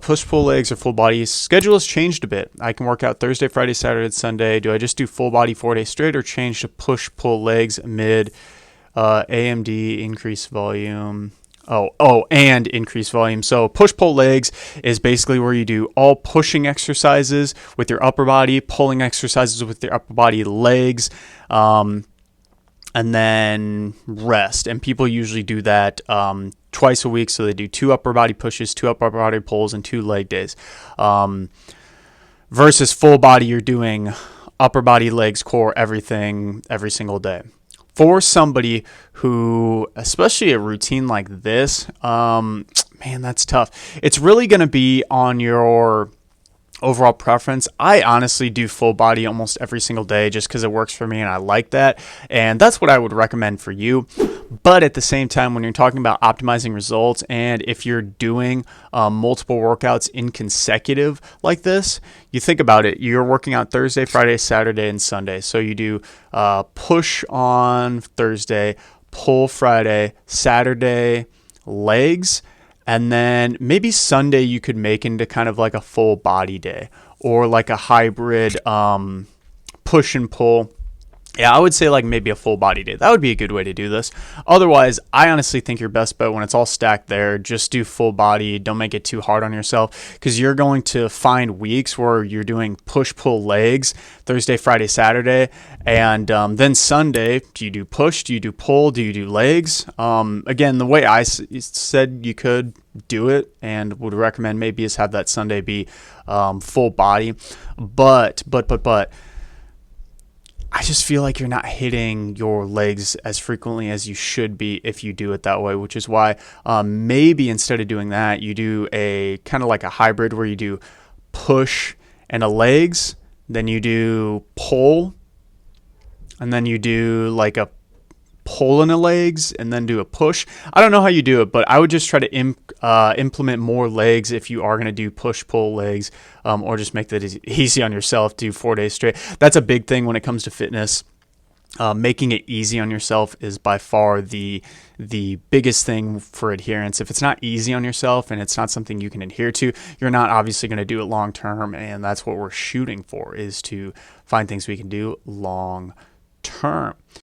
Push-pull legs or full body schedule has changed a bit. I can work out Thursday, Friday, Saturday, and Sunday. Do I just do full body 4 days straight or change to push-pull legs mid AMD increase volume? And increase volume. So push-pull legs is basically where you do all pushing exercises with your upper body, pulling exercises with your upper body legs, and then rest. And people usually do that twice a week. So they do 2 upper body pushes, 2 upper body pulls, and 2 leg days. Versus full body, you're doing upper body, legs, core, everything every single day. For somebody who, especially a routine like this, man, that's tough. It's really going to be on your overall preference. I honestly do full body almost every single day just because it works for me and I like that. And that's what I would recommend for you. But at the same time, when you're talking about optimizing results and if you're doing multiple workouts in consecutive like this, you think about it. You're working out Thursday, Friday, Saturday, and Sunday. So you do push on Thursday, pull Friday, Saturday, legs. And then maybe Sunday you could make into kind of like a full body day or like a hybrid push and pull. Yeah, I would say like maybe a full body day. That would be a good way to do this. Otherwise, I honestly think your best bet when it's all stacked there, just do full body. Don't make it too hard on yourself because you're going to find weeks where you're doing push-pull legs Thursday, Friday, Saturday. And then Sunday, do you do push? Do you do pull? Do you do legs? Again, the way I said you could do it and would recommend maybe is have that Sunday be full body. But I just feel like you're not hitting your legs as frequently as you should be if you do it that way, which is why maybe instead of doing that, you do a kind of like a hybrid where you do push and a legs, then you do pull, and then you do like a pull in the legs and then do a push. I don't know how you do it, but I would just try to implement more legs if you are going to do push pull legs, or just make that easy on yourself. Do 4 days straight. That's a big thing when it comes to fitness. Making it easy on yourself is by far the biggest thing for adherence. If it's not easy on yourself and it's not something you can adhere to, you're not obviously going to do it long term, and that's what we're shooting for, is to find things we can do long term.